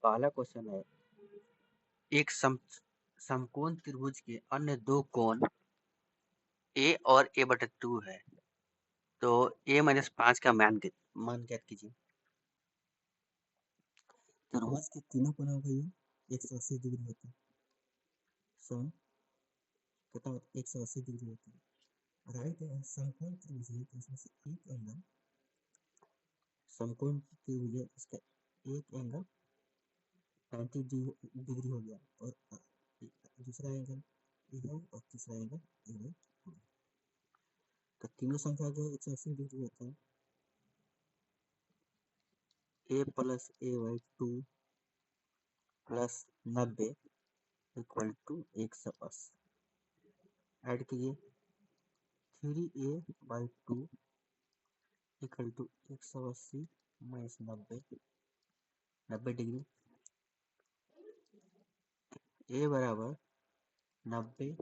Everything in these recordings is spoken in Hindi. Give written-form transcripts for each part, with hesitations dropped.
पहला क्वेश्चन है, एक समकोण त्रिभुज के अन्य दो कोण ए और a/2 है, तो a-5 का मान ज्ञात कीजिए। त्रिभुज के तीनों कोण भैया 180 डिग्री होता है। कितना 180 डिग्री होता है। राइट है, समकोण त्रिभुज है तो इसमें से एक एंगल समकोण त्रिभुज है, इसका एक एंगल 90 डिग्री हो गया, और दूसरा एंगल ये है और तीसरा एंगल ये है। तो तीनों संख्या जो 180 डिग्री होता है, a + a/2 + 90 = 180। ऐड कीजिए 3a/2 = 180 - 90 डिग्री। a बराबर 90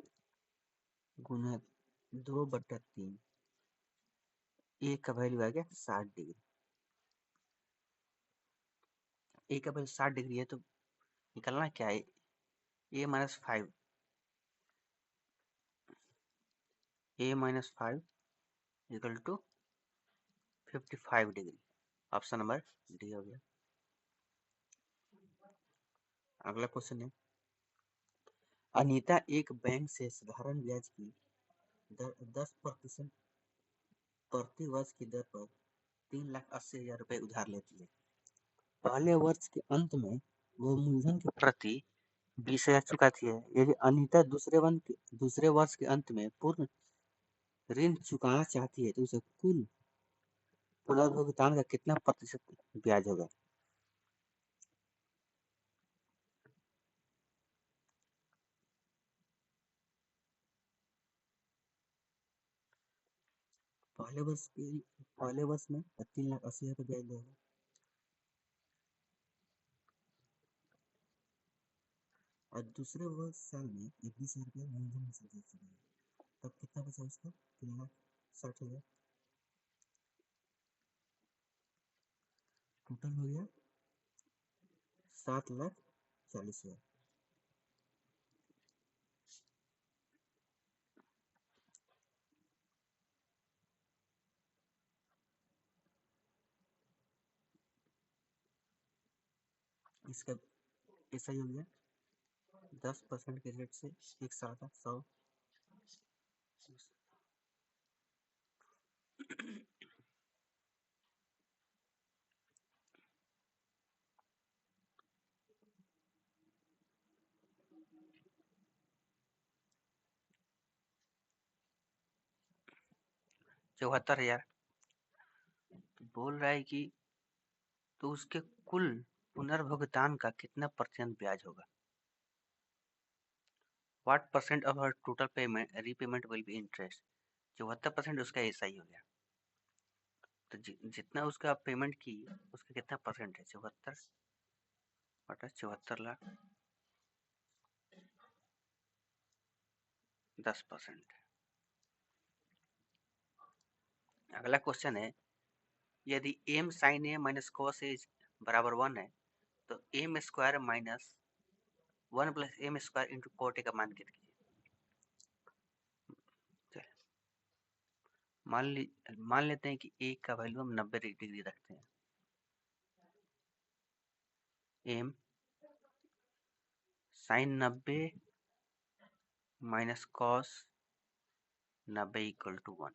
गुना 2/3, a का वैल्यू आ गया 60 डिग्री। a का वैल्यू 60 डिग्री है तो निकलना क्या है, a - 5 = 55 degree. Option number D हो गया। अगला क्वेश्चन है, अनीता एक बैंक से साधारण ब्याज की 10% प्रति वर्ष की दर पर 3,80,000 रुपए उधार लेती है। पहले वर्ष के अंत में वो मूलधन के प्रति 20,000 चुकाती है। यदि अनीता दूसरे वर्ष के अंत में पूर्ण ऋण चुकाना चाहती है तो उसे कुल पुनर्भुगतान का कितना प्रतिशत ब्याज होगा। पहले वर्ष में 3,80,000 का ब्याज देगा, और दूसरे वर्ष साल में 21,000 रुपया मूलधन से दे चुकेगा, तब कितना बचा उसका 3,60,000। टोटल हो गया 7,40,000। इसका ऐसा ही हो गया 10% के रेट से एक साल का 100। चौहत्तर हजार बोल रहा है कि तो उसके कुल पुनर्भुगतान का कितना प्रतिशत ब्याज होगा। What % of her total payment repayment will be interest। 74% उसका ऐसा ही हो गया। तो जितना उसका पेमेंट की उसका कितना परसेंट है, 74/74 लाख 10%। अगला क्वेश्चन है, यदि m sin a - cos a = 1 है तो m² - 1 + m² × cot a का मान ज्ञात कीजिए। मान लेते हैं कि a का वैल्यू हम 90 डिग्री रखते हैं। m sin 90 - cos 90 = 1।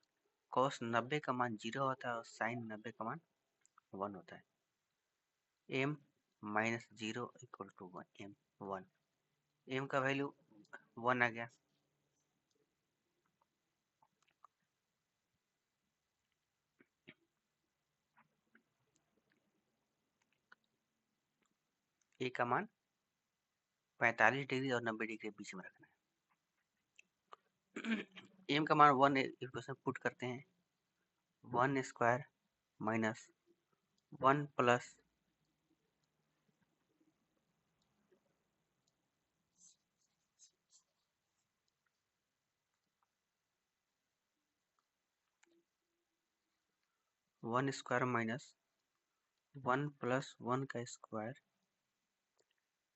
cos 90 का मान 0 होता है और sin 90 का मान 1 होता है। m - 0 = 1, m 1, m का वैल्यू 1 आ गया। a का मान 45 डिग्री और 90 डिग्री के बीच में रखना है। m का मान 1 इक्वेशन पुट करते हैं, 1² - 1 + (1² - 1 + 1 का square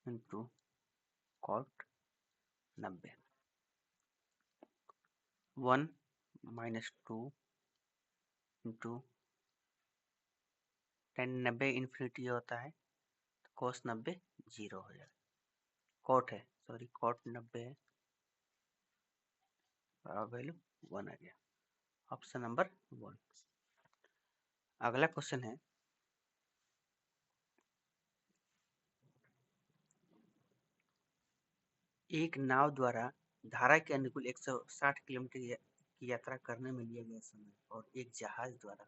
into cot 90, 1 minus 2 into 10, 90 infinity होता है तो कोस 90 जीरो हो जाएगा। कॉट है, सॉरी कॉट 90 है, वैल्यू 1 आ गया, ऑप्शन नंबर 1। अगला क्वेश्चन है, एक नाव द्वारा धारा के अनुकूल 160 किलोमीटर की यात्रा करने में लिया गया समय और एक जहाज द्वारा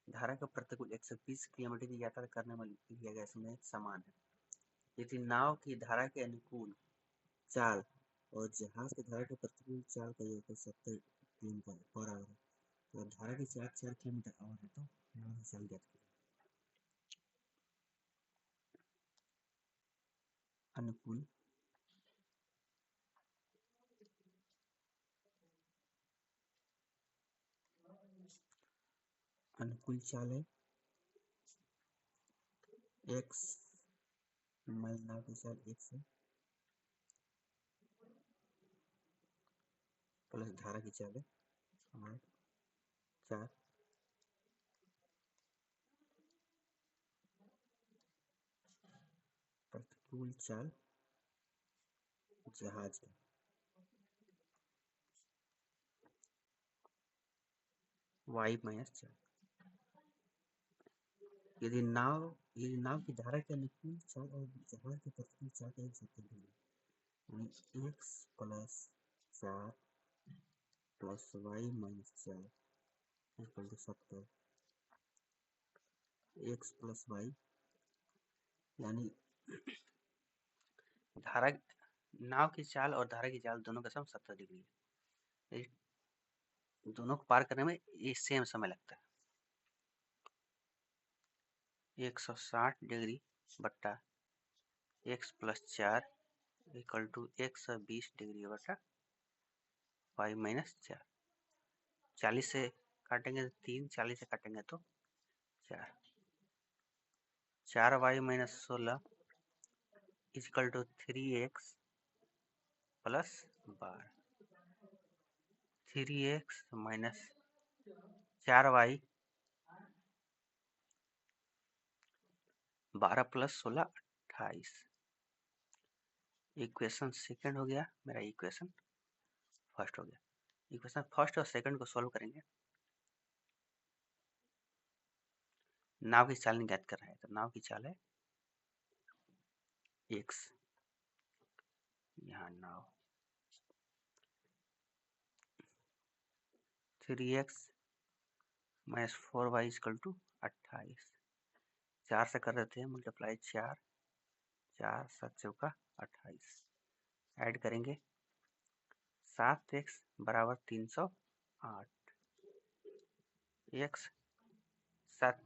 धारा के प्रतिकूल 120 किलोमीटर की यात्रा करने में लिया गया समय समान है। यदि नाव की धारा के अनुकूल चाल और जहाज की धारा के प्रतिकूल चाल का योग 70 किलोमीटर पर आवर है, तो धारा की चाल 4 किलोमीटर आवर है, तो नाव की चाल ज्ञात करें। अनुकूल चाल है x माइनस नाव की चाल x है प्लस धारा की चाल है 4 प्रतिकूल चाल जहाज है y माइनस 4। यदि नाव की धारा के अनुकूल चाल और जहाज के प्रतिकूल चाल का एक सूत्र है, यानी x plus 4 plus y minus 4 equal to 70। x plus y यानी धारा नाव की चाल और धारा की चाल दोनों का सम 70 डिग्री है। दोनों को पार करने में ये सेम समय लगता है। 160 डिग्री बट्टा x plus 4 equal to 120 degree बट्टा y माइनस 4। 40 से काटेंगे तो 3, 40 से काटेंगे तो 4। 4y minus 16 equal to 3x plus 12। 3x minus 4y 12 plus 16 28। Equation second हो गया, मेरा इक्वेशन फर्स्ट हो गया। इक्वेशन फर्स्ट और सेकंड को सॉल्व करेंगे। नाव की चाल ज्ञात कर रहा है, तो नाव की चाल है x, यहाँ नाव 3x minus 4y equal to 28। 4 से कर देते हैं मल्टीप्लाई 4, 4 7 चौका 28। ऐड करेंगे 7x बराबर 308। x 7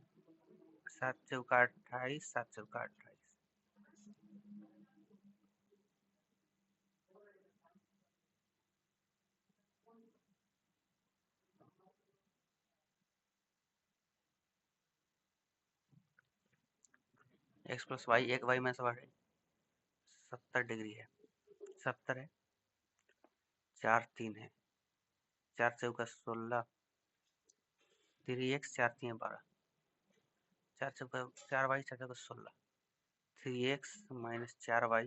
7 चौका 28, 7 चौका 28। x प्लस वाई, एक वाई में सवाल 70 डिग्री है, 70 है, 4 3 है, 4 चौका 16, 3x 4 3 12, 4 चौका 4y 4 चौका 16, 3x माइनस 4y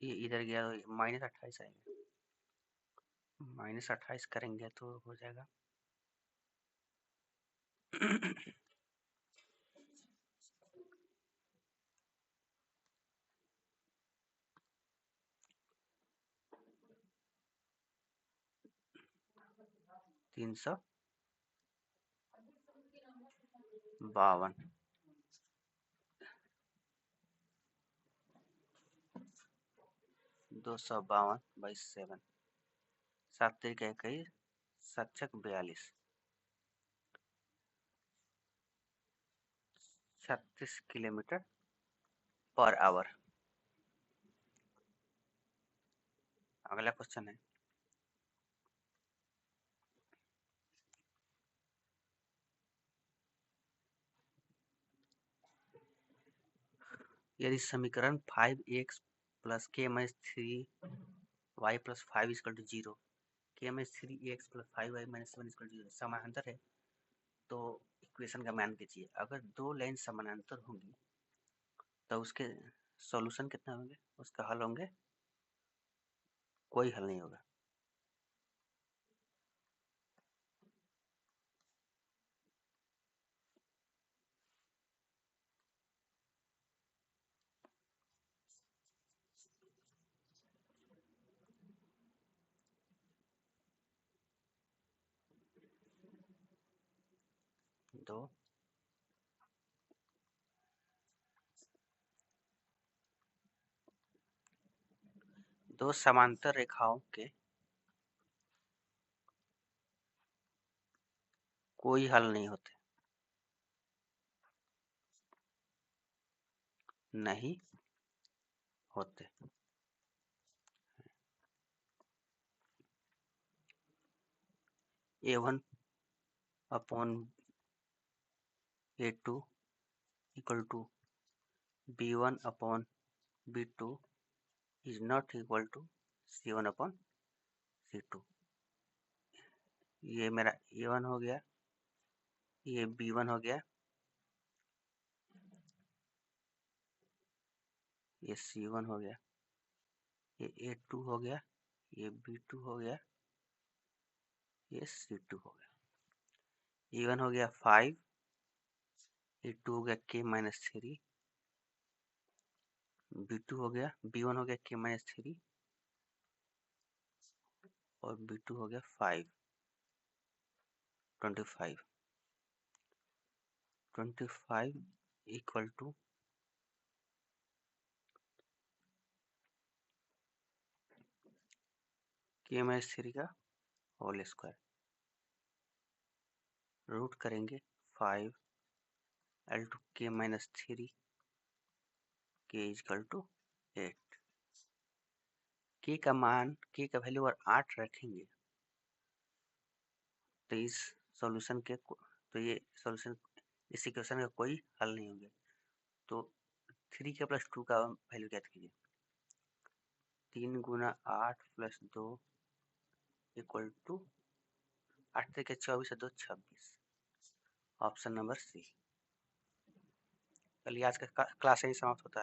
ये इधर गया तो माइनस 28 आएगा। माइनस 28 करेंगे तो हो जाएगा 352। 252 बाई 7, 7 तरीके 21, 7 छक 42, 36 किलोमीटर पर आवर। अगला क्वेश्चन है, यदि समीकरण 5x प्लस के minus 3y plus 5 equal to 0, के minus 3x plus 5y minus 7 equal to 0 समानांतर है, तो इक्वेशन का मान कीजिए। अगर दो लाइन समानांतर होंगी तो उसके सॉल्यूशन कितना होंगे, उसका हल होंगे, कोई हल नहीं होगा। दो समांतर रेखाओं के कोई हल नहीं होते, नहीं होते। A1 upon A2 equal to B1 upon B2 is not equal to C1 upon C2। ये मेरा A1 हो गया, ये B1 हो गया, ये C1 हो गया, ये A2 हो गया, ये B2 हो गया, ये C2 हो गया। A1 हो गया 5, A2 हो गया K माइनस 3, B2 हो गया, B1 हो गया K माइनस 3 और B2 हो गया 5, 25 इक्वल टू K माइनस 3 का होल स्क्वायर, रूट करेंगे 5 L to K minus 3 K equal to 8। K का मान, K का वैल्यू अगर 8 रखेंगे तो इस सॉल्यूशन के तो ये सॉल्यूशन, इस इक्वेशन का कोई हल नहीं होंगे। तो 3 के प्लस 2 का वैल्यू ज्ञात कीजिए। 3 गुना 8 प्लस 2 इक्वल टू 8 के 24 2 26, ऑप्शन नंबर सी। चलिए आज का क्लास यही समाप्त होता है।